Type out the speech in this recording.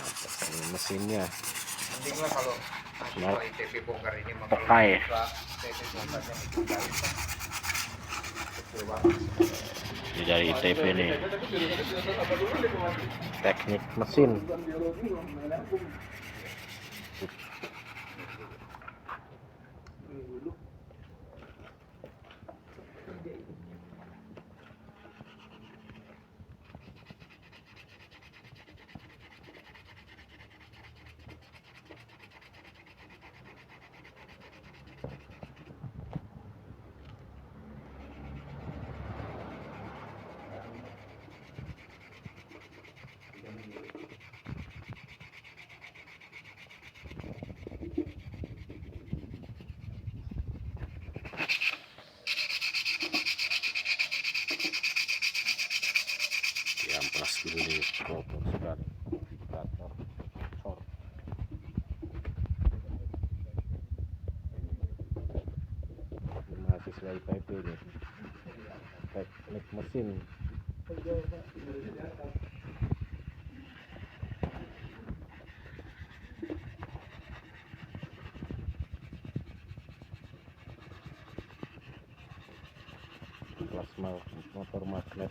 Ini mesinnya. Mending lah kalau Smart ITB bongkar ini Tokai. ITB bongkarnya dikali kan kecil banget. Ini dari ITB nih. Teknik mesin. Diamplas dulu nih robot sekali. Indikator short. Ini mahasiswa IPB nih. Teknik mesin. Plasma motor magnet.